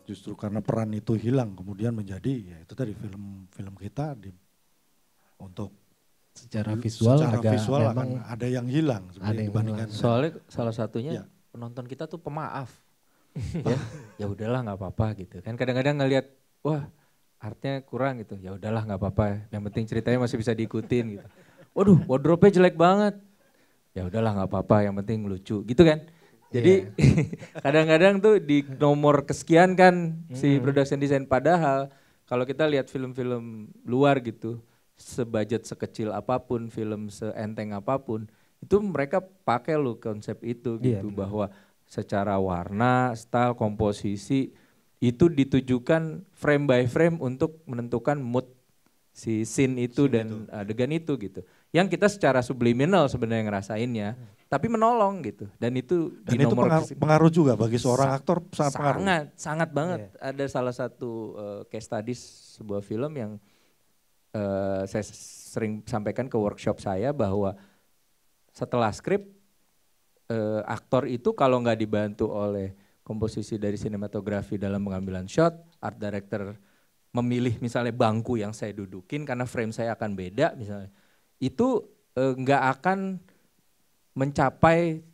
Justru karena peran itu hilang, kemudian menjadi ya itu tadi film kita untuk secara visual akan ada yang hilang dibandingkan. Soalnya salah satunya penonton kita tuh pemaaf. Ya udahlah nggak apa-apa gitu kan, kadang-kadang ngelihat wah artnya kurang gitu, ya udahlah nggak apa-apa, yang penting ceritanya masih bisa diikutin gitu. Waduh wardrobe-nya jelek banget, ya udahlah nggak apa-apa, yang penting lucu gitu kan. Jadi kadang-kadang tuh di nomor kesekian kan si production design, padahal kalau kita lihat film-film luar gitu, sebudget sekecil apapun, film seenteng apapun, itu mereka pakai loh konsep itu gitu, bahwa secara warna, style, komposisi itu ditujukan frame by frame untuk menentukan mood si scene itu dan adegan itu gitu. Yang kita secara subliminal sebenarnya ngerasainnya, tapi menolong gitu. Dan itu di nomor pengaruh juga bagi seorang aktor, sangat banget. Ada salah satu case studies sebuah film yang saya sering sampaikan ke workshop saya, bahwa setelah skrip aktor itu kalau nggak dibantu oleh komposisi dari sinematografi dalam pengambilan shot, art director memilih misalnya bangku yang saya dudukin karena frame saya akan beda misalnya, itu nggak akan mencapai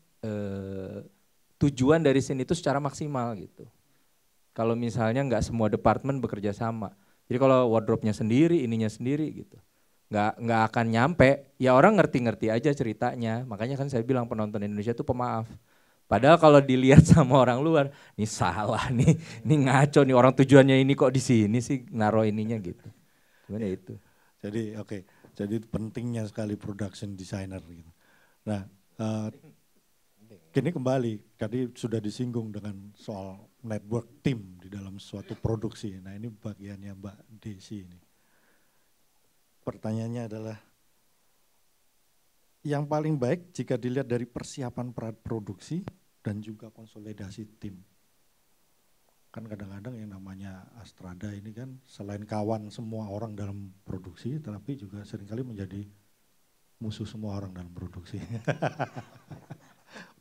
tujuan dari scene itu secara maksimal gitu. Kalau misalnya nggak semua departemen bekerja sama. Jadi kalau wardrobe-nya sendiri, ininya sendiri gitu, nggak akan nyampe. Ya orang ngerti-ngerti aja ceritanya. Makanya kan saya bilang penonton Indonesia itu pemaaf. Padahal kalau dilihat sama orang luar, ini salah nih, ini ngaco nih, orang tujuannya ini kok di sini sih naruh ininya gitu. Gimana itu? Jadi jadi pentingnya sekali production designer gitu. Nah, kini kembali, tadi sudah disinggung dengan soal network team di dalam suatu produksi. Nah ini bagiannya Mbak Desi ini. Pertanyaannya adalah, yang paling baik jika dilihat dari persiapan produksi dan juga konsolidasi tim. Kan kadang-kadang yang namanya Astrada ini kan selain kawan semua orang dalam produksi, tapi juga seringkali menjadi musuh semua orang dalam produksi.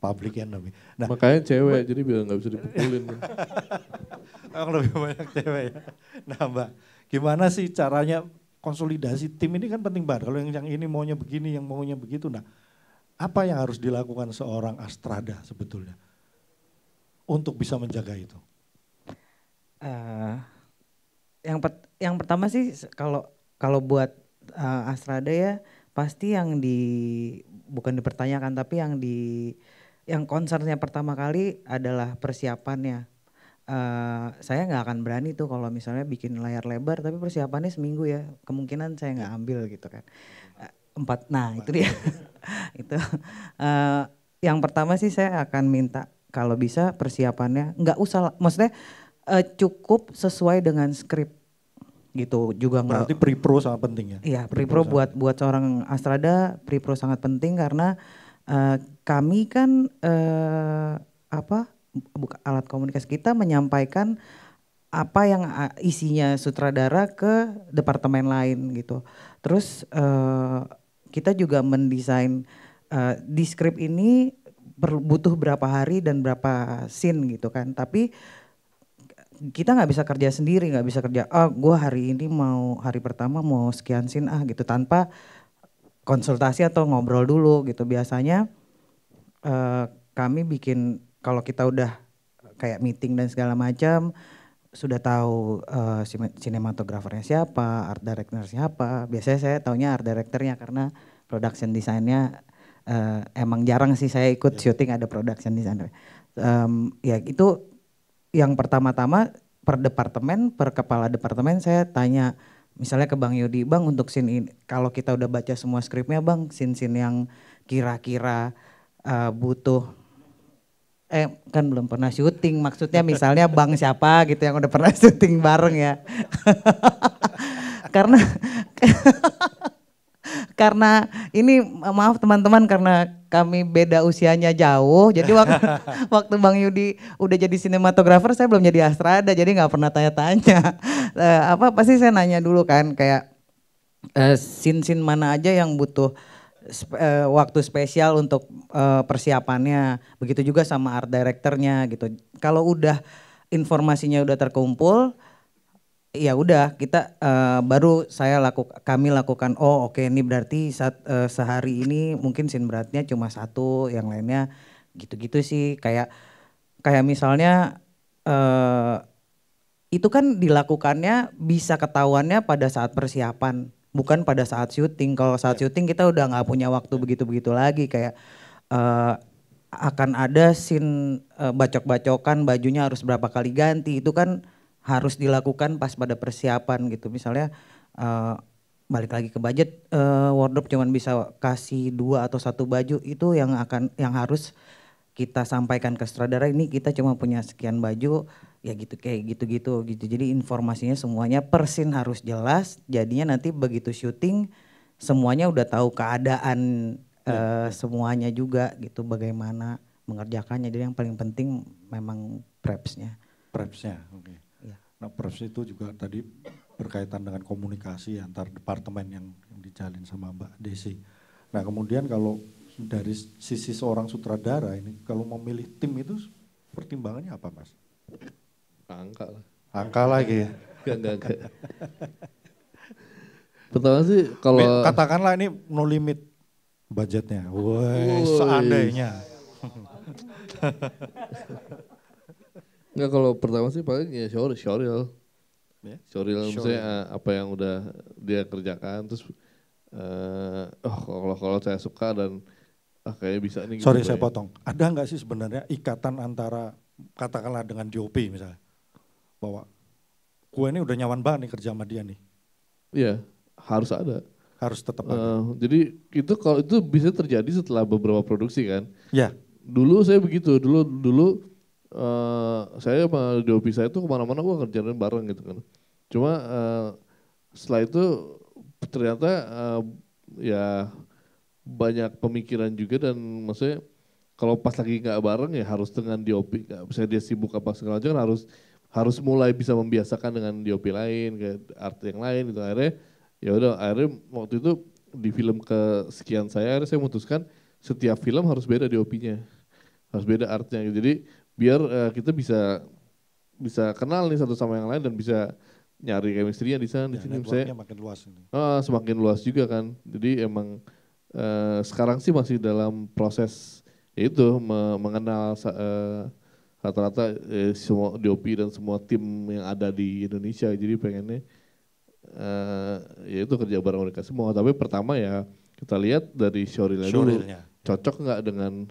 Public enemy. Nah, makanya cewek, jadi biar nggak bisa dipukulin. Lebih banyak cewek ya. Nah Mbak, gimana sih caranya konsolidasi tim ini kan penting banget. Kalau yang ini maunya begini, yang maunya begitu. Nah, apa yang harus dilakukan seorang Astrada sebetulnya untuk bisa menjaga itu? Yang pertama sih kalau buat Astrada ya pasti bukan dipertanyakan, tapi yang concernnya pertama kali adalah persiapannya. Saya nggak akan berani tuh kalau misalnya bikin layar lebar tapi persiapannya seminggu ya, kemungkinan saya nggak ambil gitu kan. 4, nah itu dia. Itu yang pertama sih saya akan minta kalau bisa persiapannya nggak usah, maksudnya cukup sesuai dengan skrip gitu juga. Berarti pre-pro sangat penting ya? Iya, pre-pro buat seorang Astrada, pre-pro sangat penting karena kami kan alat komunikasi kita menyampaikan apa yang isinya sutradara ke departemen lain gitu. Terus kita juga mendesain di skrip ini butuh berapa hari dan berapa scene gitu kan. Tapi kita nggak bisa kerja sendiri, nggak bisa kerja, gue hari ini hari pertama mau sekian scene gitu, tanpa konsultasi atau ngobrol dulu gitu. Biasanya kami bikin, kalau kita udah kayak meeting dan segala macam, sudah tahu sinematografernya siapa, art director siapa. Biasanya saya taunya art directornya karena production design-nya emang jarang sih saya ikut syuting ada production designer. Ya itu yang pertama-tama per departemen, per kepala departemen saya tanya, misalnya ke Bang Yudi, Bang untuk scene ini, kalau kita udah baca semua skripnya Bang, scene-scene yang kira-kira butuh, kan belum pernah syuting, maksudnya misalnya Bang siapa gitu yang udah pernah syuting bareng ya. Karena ini maaf teman-teman, karena kami beda usianya jauh, jadi waktu Bang Yudi udah jadi sinematografer saya belum jadi Astrada, jadi nggak pernah tanya-tanya. Pasti saya nanya dulu kan, kayak scene-scene mana aja yang butuh waktu spesial untuk persiapannya. Begitu juga sama art directornya gitu. Kalau udah informasinya udah terkumpul, ya udah kita baru kami lakukan, oh oke, ini berarti sehari ini mungkin scene beratnya cuma satu, yang lainnya gitu-gitu sih. Kayak misalnya itu kan dilakukannya bisa ketahuannya pada saat persiapan, bukan pada saat syuting. Kalau saat syuting kita udah nggak punya waktu begitu-begitu lagi, kayak akan ada scene bacok-bacokan, bajunya harus berapa kali ganti, itu kan harus dilakukan pas pada persiapan gitu. Misalnya balik lagi ke budget, wardrobe cuman bisa kasih 2 atau 1 baju, itu yang harus kita sampaikan ke sutradara, ini kita cuma punya sekian baju, ya gitu, kayak gitu. Jadi informasinya semuanya per scene harus jelas, jadinya nanti begitu syuting semuanya udah tahu keadaan semuanya juga gitu, bagaimana mengerjakannya. Jadi yang paling penting memang prepsnya. Prepsnya, oke. Ya. Nah preps itu juga tadi berkaitan dengan komunikasi antar departemen yang dijalin sama Mbak Desi. Nah kemudian kalau dari sisi seorang sutradara ini, kalau memilih tim itu pertimbangannya apa Mas? Angka lah. Angka lagi ya? Enggak. Pertama sih kalau katakanlah ini no limit budgetnya, woi seandainya. Enggak, kalau pertama sih paling ya Syoril. Ya? Syoril misalnya apa yang udah dia kerjakan, terus kalau saya suka dan kayaknya bisa nih. Sorry gitu saya potong. Ada nggak sih sebenarnya ikatan antara katakanlah dengan DOP misalnya, bahwa gue ini udah nyaman banget nih kerja sama dia nih? Iya, harus ada. Harus tetap ada. Jadi itu kalau itu bisa terjadi setelah beberapa produksi kan. Ya. Dulu saya begitu. Dulu saya sama DOP saya tuh kemana-mana gue kerjain bareng gitu kan. Cuma setelah itu ternyata ya banyak pemikiran juga, dan maksudnya kalau pas lagi nggak bareng ya harus dengan DOP, nggak bisa dia sibuk apa segala macam, harus mulai bisa membiasakan dengan DOP lain, kayak art yang lain gitu. Akhirnya waktu itu di film kesekian akhirnya saya memutuskan setiap film harus beda DOP-nya, harus beda artnya gitu. Jadi biar kita bisa kenal nih satu sama yang lain dan bisa nyari chemistry-nya di sana, di sini. Misalnya makin luas ini. Semakin luas juga kan. Jadi emang sekarang sih masih dalam proses itu mengenal rata-rata semua DOP dan semua tim yang ada di Indonesia. Jadi pengennya ya itu kerja bareng mereka semua. Tapi pertama ya kita lihat dari Syorilnya dulu. Cocok nggak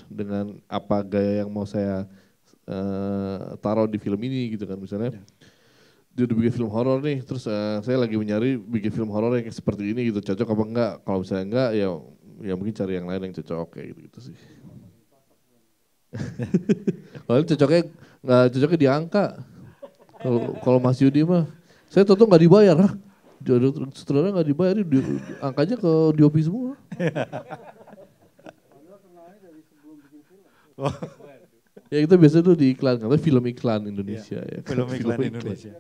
dengan apa gaya yang mau saya taruh di film ini gitu kan. Misalnya dia udah bikin film horor nih, terus saya lagi mencari bikin film horor yang seperti ini gitu, cocok apa enggak? Kalau misalnya enggak ya mungkin cari yang lain yang cocok kayak gitu sih. Kalau cocoknya di angka. Kalau Mas Yudi mah, saya tuh nggak dibayar. Sutradara nggak dibayar, angkanya ke DOP semua. Ya itu biasanya tuh di iklan, katanya film iklan Indonesia ya. Film iklan Indonesia.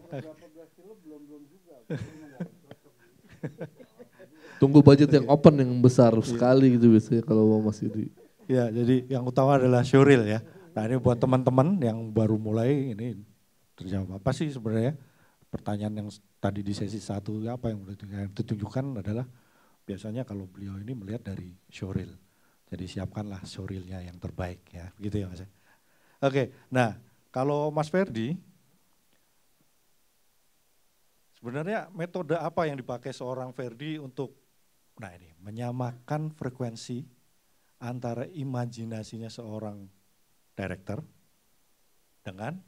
Tunggu budget yang open yang besar sekali gitu biasanya kalau mau Mas Yudi. Ya, jadi yang utama adalah Syoril ya. Nah ini buat teman-teman yang baru mulai ini terjawab apa sih sebenarnya pertanyaan yang tadi di sesi 1 apa yang ditunjukkan adalah biasanya kalau beliau ini melihat dari Syoril. Jadi siapkanlah Syorilnya yang terbaik ya, begitu ya Mas. Oke, nah kalau Mas Ferdi, sebenarnya metode apa yang dipakai seorang Ferdi untuk menyamakan frekuensi antara imajinasinya seorang director dengan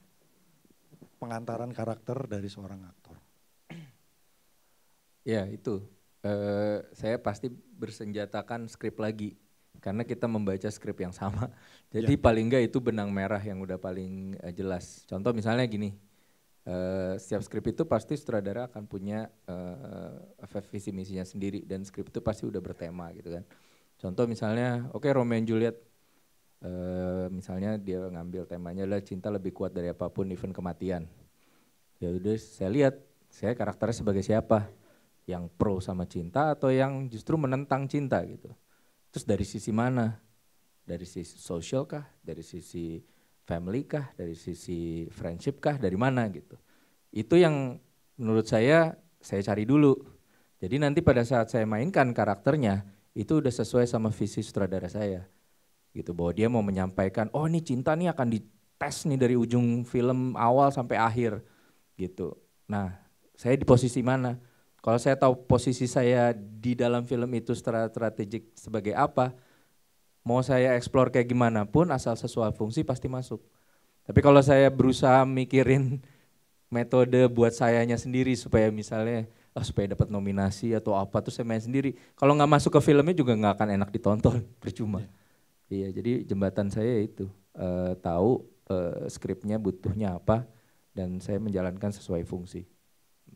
pengantaran karakter dari seorang aktor? Ya itu, saya pasti bersenjatakan skrip lagi. Karena kita membaca skrip yang sama, jadi paling enggak itu benang merah yang udah paling jelas. Contoh misalnya gini, setiap skrip itu pasti sutradara akan punya visi misinya sendiri, dan skrip itu pasti udah bertema gitu kan. Contoh misalnya, Romeo and Juliet, misalnya dia ngambil temanya adalah cinta lebih kuat dari apapun, even kematian. Ya udah saya lihat, saya karakternya sebagai siapa, yang pro sama cinta atau yang justru menentang cinta gitu. Terus dari sisi mana? Dari sisi social kah? Dari sisi family kah? Dari sisi friendship kah? Dari mana gitu. Itu yang menurut saya cari dulu. Jadi nanti pada saat saya mainkan karakternya, itu udah sesuai sama visi sutradara saya. Gitu, bahwa dia mau menyampaikan, oh ini cinta nih akan dites nih dari ujung film awal sampai akhir. Gitu. Nah, saya di posisi mana? Kalau saya tahu posisi saya di dalam film itu strategik sebagai apa, mau saya explore kayak gimana pun asal sesuai fungsi pasti masuk. Tapi kalau saya berusaha mikirin metode buat sayanya sendiri supaya misalnya supaya dapat nominasi atau apa tuh saya main sendiri. Kalau nggak masuk ke filmnya juga nggak akan enak ditonton, percuma. Iya, jadi jembatan saya itu tahu skripnya butuhnya apa dan saya menjalankan sesuai fungsi.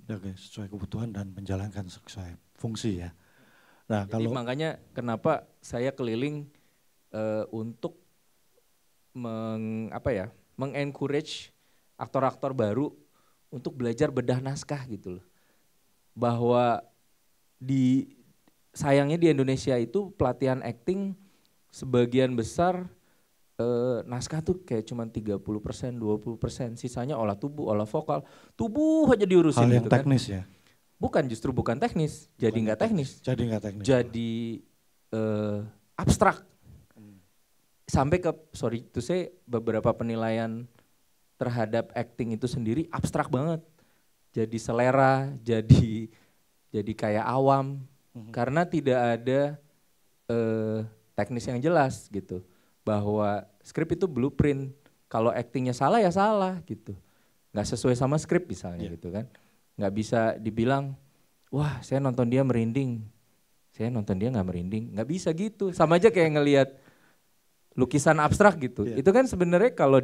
Oke, sesuai kebutuhan dan menjalankan sesuai fungsi ya. Nah, jadi makanya kenapa saya keliling untuk mengencourage aktor-aktor baru untuk belajar bedah naskah gitu loh. Bahwa sayangnya di Indonesia itu pelatihan acting sebagian besar naskah tuh kayak cuma 30%, 20%, sisanya olah tubuh, olah vokal, tubuh aja diurusin. Hal yang gitu teknis kan. Ya? Justru bukan teknis, jadi nggak teknis. Jadi nggak teknis. Jadi abstrak. Sampai ke, beberapa penilaian terhadap acting itu sendiri abstrak banget. Jadi selera, jadi kayak awam, karena tidak ada teknis yang jelas gitu. Bahwa skrip itu blueprint, kalau actingnya salah ya salah gitu. Nggak sesuai sama skrip misalnya gitu kan. Nggak bisa dibilang, wah saya nonton dia merinding, saya nonton dia nggak merinding. Nggak bisa gitu, sama aja kayak ngelihat lukisan abstrak gitu. Itu kan sebenarnya kalau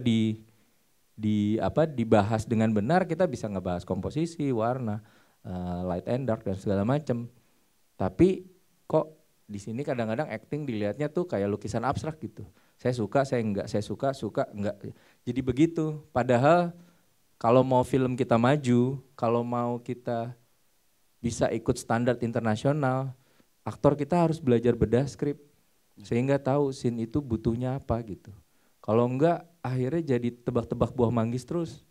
dibahas dengan benar kita bisa ngebahas komposisi, warna, light and dark dan segala macam. Tapi kok di sini kadang-kadang acting dilihatnya tuh kayak lukisan abstrak gitu. Saya suka, saya enggak, saya suka, enggak. Jadi begitu. Padahal kalau mau film kita maju, kalau mau kita bisa ikut standar internasional, aktor kita harus belajar bedah skrip. Sehingga tahu scene itu butuhnya apa gitu. Kalau enggak akhirnya jadi tebak-tebak buah manggis terus.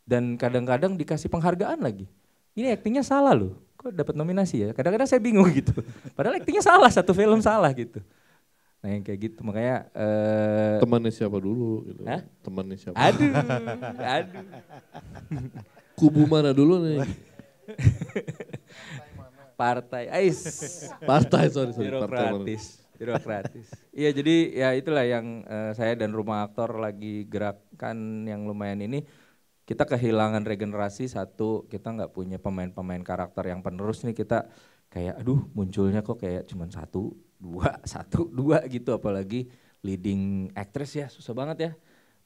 Dan kadang-kadang dikasih penghargaan lagi. Ini aktingnya salah loh, kok dapat nominasi ya? Kadang-kadang saya bingung gitu. Padahal aktingnya salah, satu film salah gitu. Nah yang kayak gitu makanya. Temannya siapa dulu gitu? Hah? Temannya siapa? Aduh. Kubu mana dulu nih? Partai, sorry. Birokratis. Iya jadi ya itulah yang saya dan Rumah Aktor lagi gerakan yang lumayan ini. Kita kehilangan regenerasi satu, kita nggak punya pemain-pemain karakter yang penerus nih, kita kayak aduh munculnya kok kayak cuman satu, dua gitu, apalagi leading actress ya susah banget ya.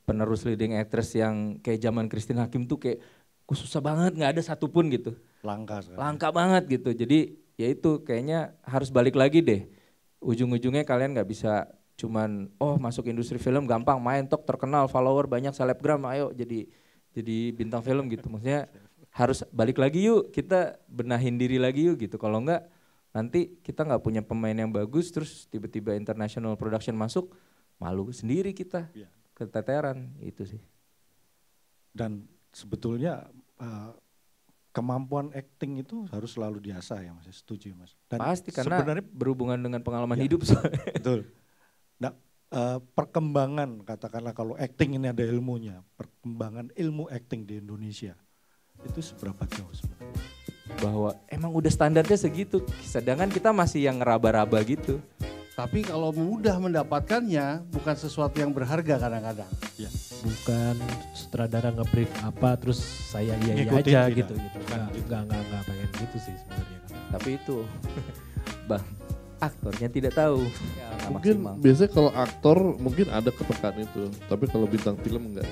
Penerus leading actress yang kayak zaman Christine Hakim tuh kayak susah banget, nggak ada satupun gitu. Langka banget gitu, jadi ya itu kayaknya harus balik lagi deh. Ujung-ujungnya kalian nggak bisa cuman masuk industri film gampang, main tok terkenal, follower banyak, selebgram, ayo jadi bintang film gitu. Maksudnya harus balik lagi yuk, kita benahin diri lagi yuk gitu. Kalau enggak nanti kita nggak punya pemain yang bagus terus tiba-tiba international production masuk, malu sendiri kita, keteteran itu sih. Dan sebetulnya kemampuan acting itu harus selalu diasah ya Mas, setuju Mas. Dan pasti karena sebenarnya berhubungan dengan pengalaman hidup. Betul. Nah, perkembangan katakanlah kalau acting ini ada ilmunya, perkembangan ilmu acting di Indonesia itu seberapa jauh sebenarnya? Bahwa emang udah standarnya segitu, sedangkan kita masih yang ngeraba-raba gitu. Tapi kalau mudah mendapatkannya bukan sesuatu yang berharga kadang-kadang. Ya. Bukan sutradara nge-brief apa terus saya iya Ngikutin aja tidak. gitu. Enggak pengen gitu sih sebenarnya. Tapi itu Bang, aktornya tidak tahu. Mungkin biasanya kalau aktor mungkin ada kepekaan itu, tapi kalau bintang film enggak.